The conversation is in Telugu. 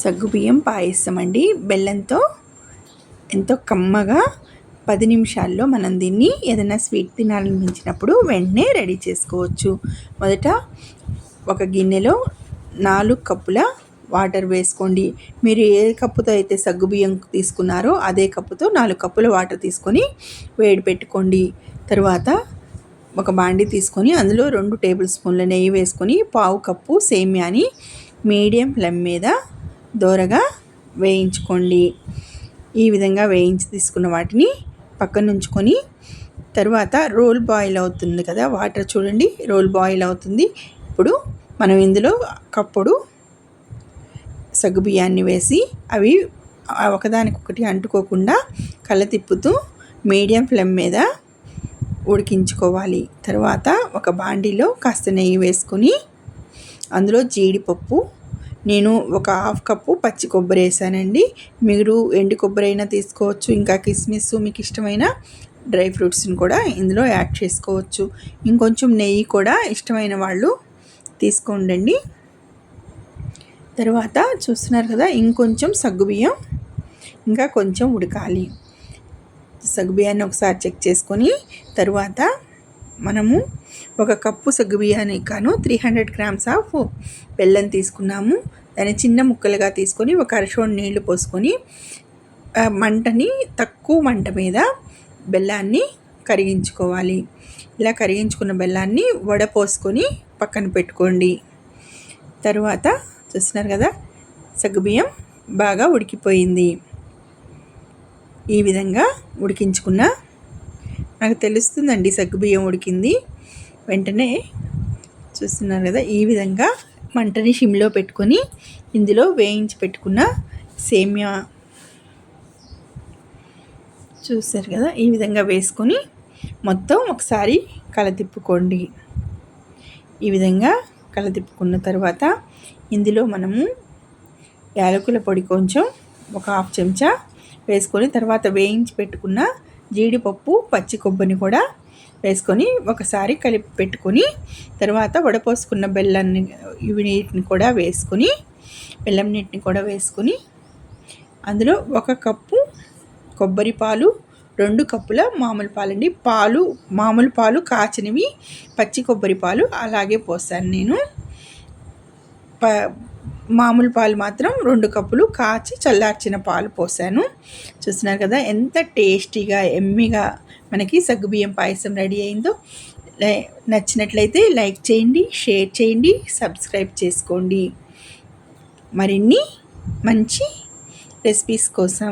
సగ్గుబియ్యం పాయసం అండి. బెల్లంతో ఎంతో కమ్మగా 10 నిమిషాల్లో మనం దీన్ని ఏదైనా స్వీట్ తినాలనిపించినప్పుడు వెంటనే రెడీ చేసుకోవచ్చు. మొదట ఒక గిన్నెలో 4 కప్పుల వాటర్ వేసుకోండి. మీరు ఏ కప్పుతో అయితే సగ్గుబియ్యం తీసుకున్నారో అదే కప్పుతో 4 కప్పుల వాటర్ తీసుకొని వేడి పెట్టుకోండి. తర్వాత ఒక బాండీ తీసుకొని అందులో 2 టేబుల్ స్పూన్ల నెయ్యి వేసుకొని పావు కప్పు సేమ్యాని మీడియం ఫ్లేమ్ మీద దోరగా వేయించుకోండి. ఈ విధంగా వేయించి తీసుకున్న వాటిని పక్కన ఉంచుకొని తర్వాత రోల్ బాయిల్ అవుతుంది కదా, వాటర్ చూడండి రోల్ బాయిల్ అవుతుంది. ఇప్పుడు మనం ఇందులో కప్పుడు సగ్గుబియ్యాన్ని వేసి అవి ఒకదానికొకటి అంటుకోకుండా కలతిప్పుతూ మీడియం ఫ్లేమ్ మీద ఉడికించుకోవాలి. తర్వాత ఒక బాండీలో కాస్త నెయ్యి వేసుకొని అందులో జీడిపప్పు, నేను ఒక హాఫ్ కప్పు పచ్చి కొబ్బరి వేసానండి. మీరు ఎండు కొబ్బరి అయినా తీసుకోవచ్చు, ఇంకా కిస్మిస్ మీకు ఇష్టమైన డ్రై ఫ్రూట్స్ని కూడా ఇందులో యాడ్ చేసుకోవచ్చు. ఇంకొంచెం నెయ్యి కూడా ఇష్టమైన వాళ్ళు తీసుకోండి. తర్వాత చూస్తున్నారు కదా, ఇంకొంచెం సగ్గుబియ్యం ఇంకా కొంచెం ఉడకాలి. సగ్గుబియ్యాన్ని ఒకసారి చెక్ చేసుకొని తర్వాత మనము ఒక కప్పు సగ్గుబియ్యానికి గాను 300 గ్రామ్స్ ఆఫ్ బెల్లం తీసుకున్నాము. దాన్ని చిన్న ముక్కలుగా తీసుకొని ఒక అరచోడు నీళ్లు పోసుకొని మంటని తక్కువ మంట మీద బెల్లాన్ని కరిగించుకోవాలి. ఇలా కరిగించుకున్న బెల్లాన్ని వడపోసుకొని పక్కన పెట్టుకోండి. తర్వాత చూస్తున్నారు కదా, సగ్గుబియ్యం బాగా ఉడికిపోయింది. ఈ విధంగా ఉడికించుకున్న నాకు తెలుస్తుందండి సగ్గుబియ్యం ఉడికింది వెంటనే. చూస్తున్నారు కదా, ఈ విధంగా మంటని సిమ్లో పెట్టుకొని ఇందులో వేయించి పెట్టుకున్న సేమ్యా చూస్తారు కదా, ఈ విధంగా వేసుకొని మొత్తం ఒకసారి కలతిప్పుకోండి. ఈ విధంగా కలతిప్పుకున్న తర్వాత ఇందులో మనము యాలకుల పొడి కొంచెం ఒక హాఫ్ చెంచా వేసుకొని తర్వాత వేయించి పెట్టుకున్న జీడిపప్పు, పచ్చి కొబ్బరిని కూడా వేసుకొని ఒకసారి కలిపి పెట్టుకొని తర్వాత వడపోసుకున్న బెల్లాన్ని నీటిని కూడా వేసుకొని బెల్లం నీటిని కూడా వేసుకొని అందులో 1 కప్పు కొబ్బరి పాలు, 2 కప్పుల మామూలు పాలండి. మామూలు పాలు కాచినవి, పచ్చి కొబ్బరి పాలు అలాగే పోసాను నేను. మామూలు పాలు మాత్రం 2 కప్పులు కాచి చల్లార్చిన పాలు పోసాను. చూస్తున్నారు కదా ఎంత టేస్టీగా ఎమ్మీగా మనకి సగ్గుబియ్యం పాయసం రెడీ అయిందో. నచ్చినట్లయితే లైక్ చేయండి, షేర్ చేయండి, సబ్స్క్రైబ్ చేసుకోండి మరిన్ని మంచి రెసిపీస్ కోసం.